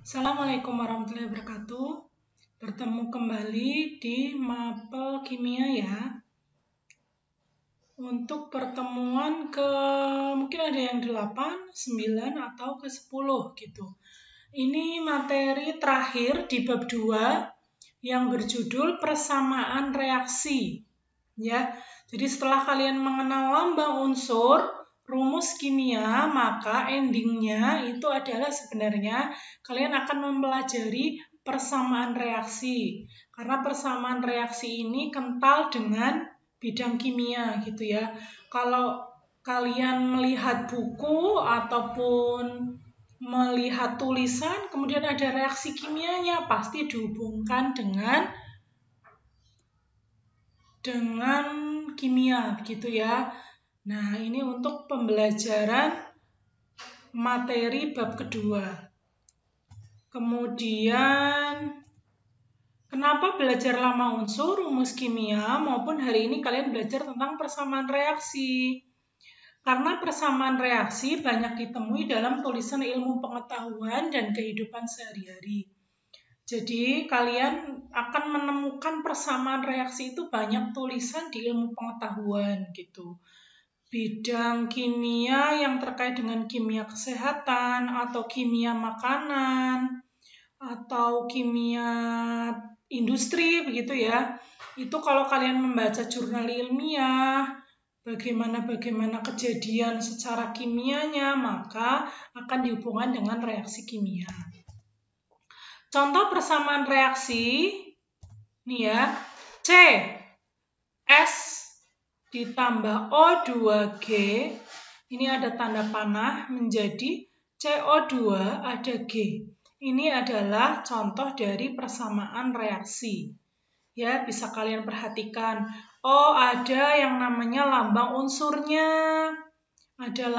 Assalamualaikum warahmatullahi wabarakatuh. Bertemu kembali di Mapel Kimia ya. Untuk pertemuan mungkin ada yang 8, 9 atau ke 10 gitu. Ini materi terakhir di bab 2 yang berjudul persamaan reaksi. Ya. Jadi setelah kalian mengenal lambang unsur, rumus kimia, maka endingnya itu adalah sebenarnya kalian akan mempelajari persamaan reaksi. Karena persamaan reaksi ini kental dengan bidang kimia gitu ya. Kalau kalian melihat buku ataupun melihat tulisan, kemudian ada reaksi kimianya, pasti dihubungkan dengan kimia gitu ya. Nah, ini untuk pembelajaran materi bab kedua. Kemudian, kenapa belajar lambang unsur, rumus kimia, maupun hari ini kalian belajar tentang persamaan reaksi. Karena persamaan reaksi banyak ditemui dalam tulisan ilmu pengetahuan dan kehidupan sehari-hari. Jadi kalian akan menemukan persamaan reaksi itu banyak tulisan di ilmu pengetahuan gitu. Bidang kimia yang terkait dengan kimia kesehatan atau kimia makanan atau kimia industri begitu ya. Itu kalau kalian membaca jurnal ilmiah, bagaimana kejadian secara kimianya, maka akan dihubungkan dengan reaksi kimia. Contoh persamaan reaksi, nih ya, C, S ditambah O2G, ini ada tanda panah menjadi CO2 ada G. Ini adalah contoh dari persamaan reaksi. Ya, bisa kalian perhatikan. Oh, ada yang namanya lambang unsurnya. Ada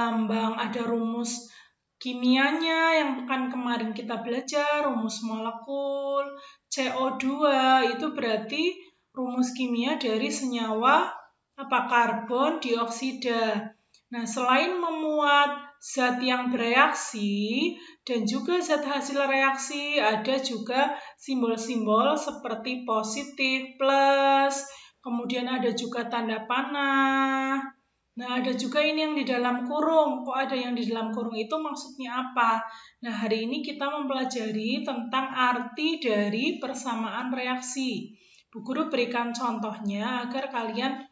rumus kimianya yang kan kemarin kita belajar, rumus molekul. CO2 itu berarti rumus kimia dari senyawa karbon dioksida. Nah, selain memuat zat yang bereaksi dan juga zat hasil reaksi, ada juga simbol-simbol seperti positif, plus, kemudian ada juga tanda panah. Nah, ada juga ini yang di dalam kurung. Kok ada yang di dalam kurung itu maksudnya apa? Nah, hari ini kita mempelajari tentang arti dari persamaan reaksi. Bu Guru berikan contohnya agar kalian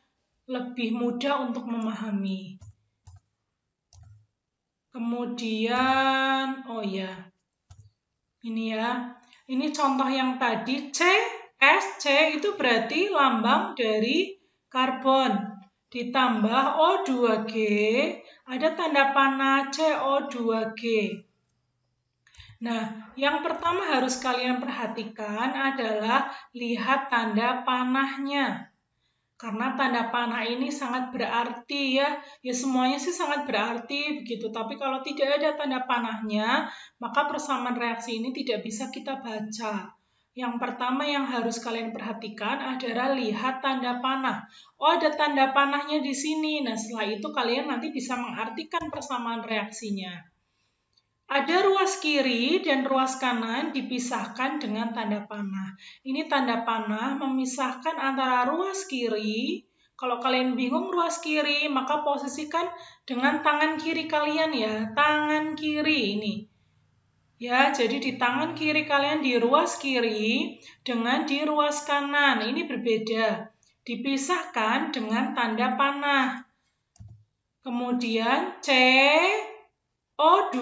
lebih mudah untuk memahami. Kemudian, oh ya, ini ya. Ini contoh yang tadi, C itu berarti lambang dari karbon. Ditambah O2G, ada tanda panah CO2G. Nah, yang pertama harus kalian perhatikan adalah lihat tanda panahnya. Karena tanda panah ini sangat berarti ya. Ya semuanya sih sangat berarti begitu. Tapi kalau tidak ada tanda panahnya, maka persamaan reaksi ini tidak bisa kita baca. Yang pertama yang harus kalian perhatikan adalah lihat tanda panah. Oh, ada tanda panahnya di sini. Nah, setelah itu kalian nanti bisa mengartikan persamaan reaksinya. Ada ruas kiri dan ruas kanan dipisahkan dengan tanda panah. Ini tanda panah memisahkan antara ruas kiri. Kalau kalian bingung ruas kiri, maka posisikan dengan tangan kiri kalian ya. Tangan kiri ini. Ya, jadi di tangan kiri kalian di ruas kiri dengan di ruas kanan. Ini berbeda. Dipisahkan dengan tanda panah. Kemudian CO2,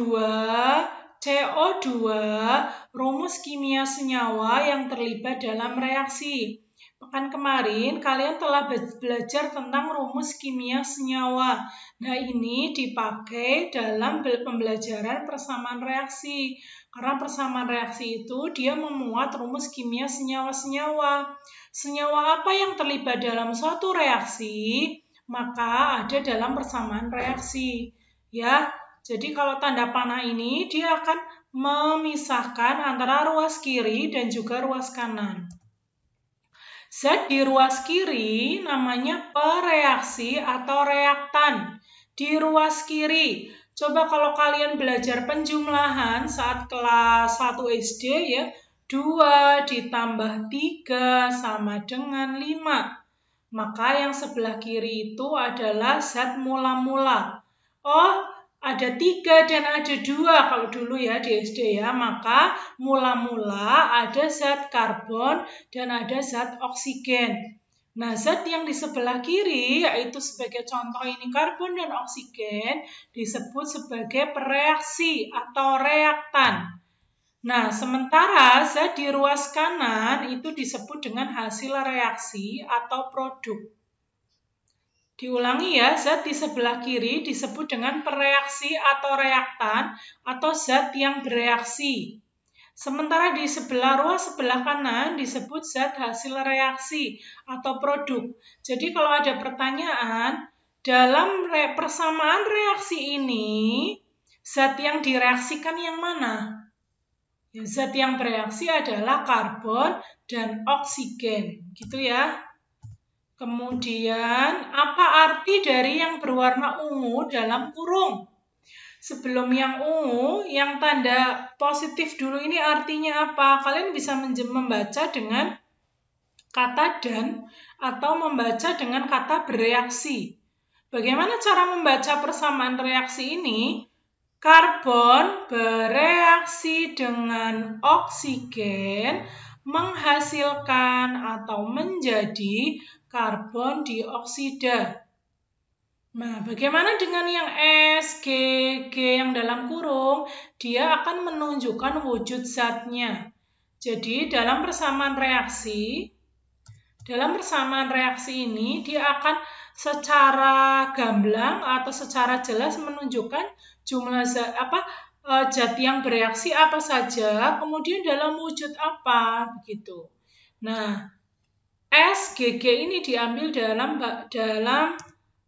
rumus kimia senyawa yang terlibat dalam reaksi. Pekan kemarin kalian telah belajar tentang rumus kimia senyawa. Nah, ini dipakai dalam pembelajaran persamaan reaksi. Karena persamaan reaksi itu dia memuat rumus kimia senyawa-senyawa. Senyawa apa yang terlibat dalam suatu reaksi, maka ada dalam persamaan reaksi. Ya, jadi kalau tanda panah ini dia akan memisahkan antara ruas kiri dan juga ruas kanan. Zat di ruas kiri namanya pereaksi atau reaktan. Di ruas kiri, Coba kalau kalian belajar penjumlahan saat kelas 1 SD ya, 2 ditambah 3 sama dengan 5. Maka yang sebelah kiri itu adalah zat mula-mula. Oh, ada 3 dan ada 2 kalau dulu ya di SD ya. Maka mula-mula ada zat karbon dan ada zat oksigen. Nah, zat yang di sebelah kiri, yaitu sebagai contoh ini karbon dan oksigen, disebut sebagai pereaksi atau reaktan. Nah, sementara zat di ruas kanan itu disebut dengan hasil reaksi atau produk. Diulangi ya, zat di sebelah kiri disebut dengan pereaksi atau reaktan atau zat yang bereaksi. Sementara di ruas sebelah kanan disebut zat hasil reaksi atau produk. Jadi kalau ada pertanyaan, dalam persamaan reaksi ini, zat yang direaksikan yang mana? Ya, zat yang bereaksi adalah karbon dan oksigen, gitu ya. Kemudian, apa arti dari yang berwarna ungu dalam kurung? Sebelum yang ungu, yang tanda positif dulu ini artinya apa? Kalian bisa membaca dengan kata dan atau membaca dengan kata bereaksi. Bagaimana cara membaca persamaan reaksi ini? Karbon bereaksi dengan oksigen menghasilkan atau menjadi karbon dioksida. Nah, bagaimana dengan yang S, G, G yang dalam kurung? Dia akan menunjukkan wujud zatnya. Jadi, dalam persamaan reaksi ini, dia akan secara gamblang atau secara jelas menunjukkan jumlah zat yang bereaksi apa saja, kemudian dalam wujud apa, begitu. Nah, S, G, G ini diambil dalam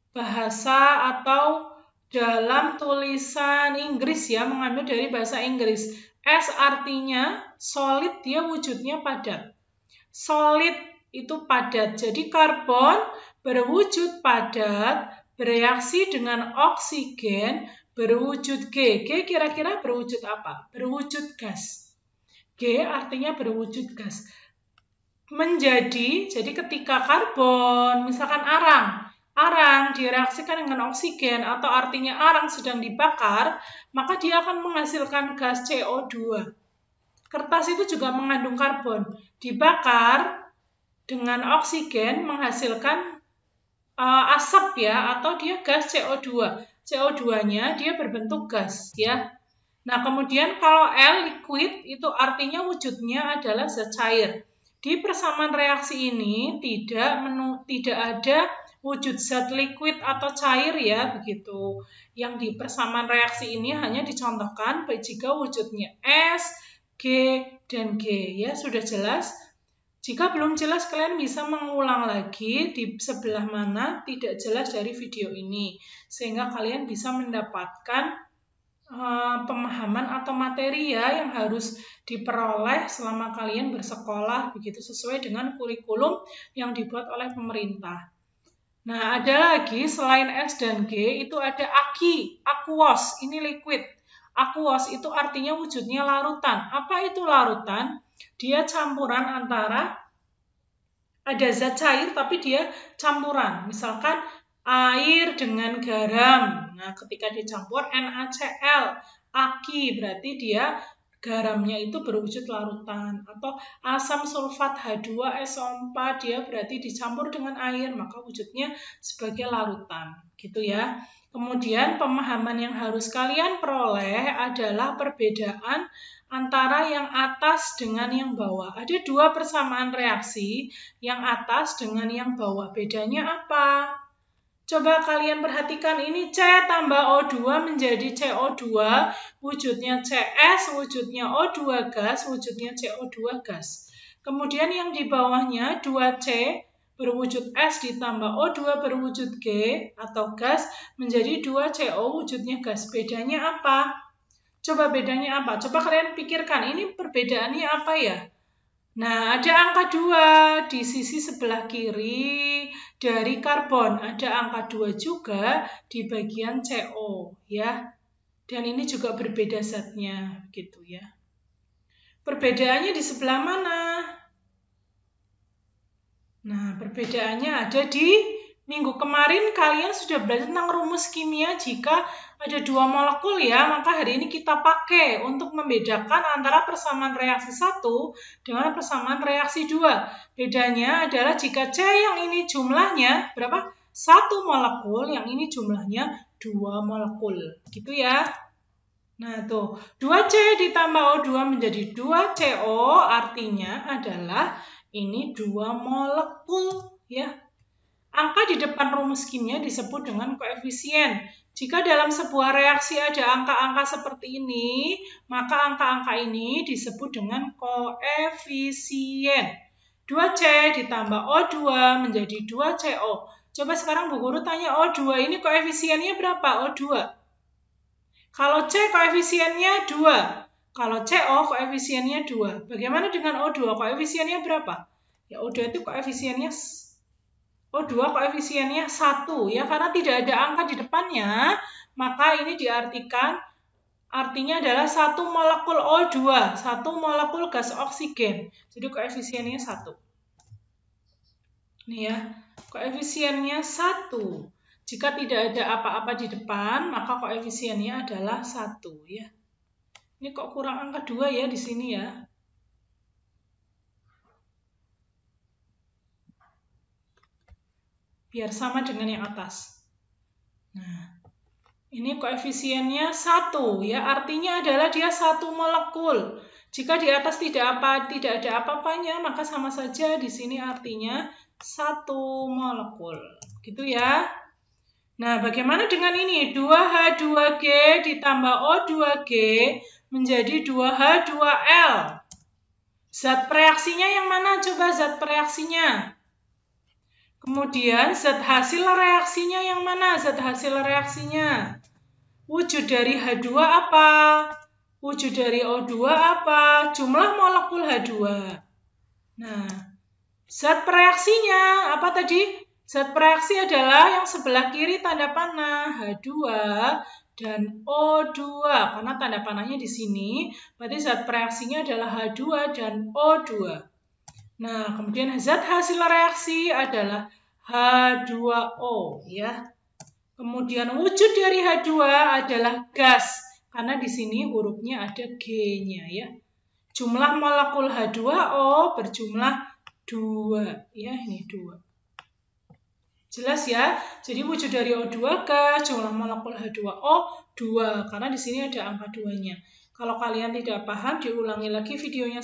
bahasa atau dalam tulisan Inggris ya, mengambil dari bahasa Inggris. S artinya solid, dia wujudnya padat. Solid itu padat. Jadi karbon berwujud padat, bereaksi dengan oksigen, berwujud G. G kira-kira berwujud apa? Berwujud gas. G artinya berwujud gas. Jadi ketika karbon, misalkan arang direaksikan dengan oksigen atau artinya arang sedang dibakar, maka dia akan menghasilkan gas CO2. Kertas itu juga mengandung karbon. Dibakar dengan oksigen menghasilkan asap ya, atau dia gas CO2. CO2-nya dia berbentuk gas ya. Nah, kemudian kalau L liquid itu artinya wujudnya adalah zat cair. Di persamaan reaksi ini tidak ada wujud zat liquid atau cair ya, begitu. Yang di persamaan reaksi ini hanya dicontohkan jika wujudnya S, G, dan G. Ya, sudah jelas? Jika belum jelas, kalian bisa mengulang lagi di sebelah mana tidak jelas dari video ini. Sehingga kalian bisa mendapatkan pemahaman atau materi ya yang harus diperoleh selama kalian bersekolah, begitu sesuai dengan kurikulum yang dibuat oleh pemerintah. Nah, ada lagi selain S dan G itu ada aqueous, ini liquid. Aqueous itu artinya wujudnya larutan. Apa itu larutan? Dia campuran antara ada zat cair tapi dia campuran. Misalkan air dengan garam. Nah, ketika dicampur NaCl, aki berarti dia garamnya itu berwujud larutan, atau asam sulfat H2SO4 dia berarti dicampur dengan air maka wujudnya sebagai larutan, gitu ya. Kemudian pemahaman yang harus kalian peroleh adalah perbedaan antara yang atas dengan yang bawah. Ada dua persamaan reaksi, yang atas dengan yang bawah. Bedanya apa? Coba kalian perhatikan ini C tambah O2 menjadi CO2, wujudnya CS, wujudnya O2 gas, wujudnya CO2 gas. Kemudian yang di bawahnya 2C berwujud S ditambah O2 berwujud G atau gas menjadi 2CO wujudnya gas. Bedanya apa? Coba bedanya apa? Coba kalian pikirkan, ini perbedaannya apa ya? Nah, ada angka 2 di sisi sebelah kiri dari karbon. Ada angka 2 juga di bagian CO, ya. Dan ini juga berbeda zatnya, gitu ya. Perbedaannya di sebelah mana? Nah, perbedaannya ada di minggu kemarin kalian sudah belajar tentang rumus kimia jika ada dua molekul ya, maka hari ini kita pakai untuk membedakan antara persamaan reaksi 1 dengan persamaan reaksi 2. Bedanya adalah jika C yang ini jumlahnya berapa? 1 molekul, yang ini jumlahnya 2 molekul. Gitu ya. Nah, tuh, 2C ditambah O2 menjadi 2CO, artinya adalah ini 2 molekul, ya. Angka di depan rumus kimia disebut dengan koefisien. Jika dalam sebuah reaksi ada angka-angka seperti ini, maka angka-angka ini disebut dengan koefisien. 2C ditambah O2 menjadi 2CO. Coba sekarang Bu Guru tanya O2 ini koefisiennya berapa? O2. Kalau C koefisiennya 2. Kalau CO koefisiennya 2. Bagaimana dengan O2? Koefisiennya berapa? Ya O2 itu koefisiennya O2 koefisiennya 1 ya, karena tidak ada angka di depannya, maka ini diartikan artinya adalah 1 molekul O2, 1 molekul gas oksigen. Jadi koefisiennya 1. Nih ya, koefisiennya 1. Jika tidak ada apa-apa di depan, maka koefisiennya adalah 1 ya. Ini kok kurang angka 2 ya di sini ya. Biar sama dengan yang atas. Nah, ini koefisiennya 1 ya, artinya adalah dia 1 molekul. Jika di atas tidak ada apa-apanya, maka sama saja di sini artinya 1 molekul. Gitu ya. Nah, bagaimana dengan ini? 2H2G ditambah O2G menjadi 2H2L. Zat reaksinya yang mana? Coba zat reaksinya. Kemudian zat hasil reaksinya yang mana? Zat hasil reaksinya. Wujud dari H2 apa? Wujud dari O2 apa? Jumlah molekul H2. Nah, zat reaksinya apa tadi? Zat reaksi adalah yang sebelah kiri tanda panah H2 dan O2. Karena tanda panahnya di sini, berarti zat reaksinya adalah H2 dan O2. Nah, kemudian zat hasil reaksi adalah H2O ya. Kemudian wujud dari H2 adalah gas, karena di sini hurufnya ada G-nya ya. Jumlah molekul H2O berjumlah 2 ya, ini 2. Jelas ya? Jadi wujud dari O2 gas, jumlah molekul H2O 2, karena di sini ada angka 2-nya. Kalau kalian tidak paham, diulangi lagi videonya.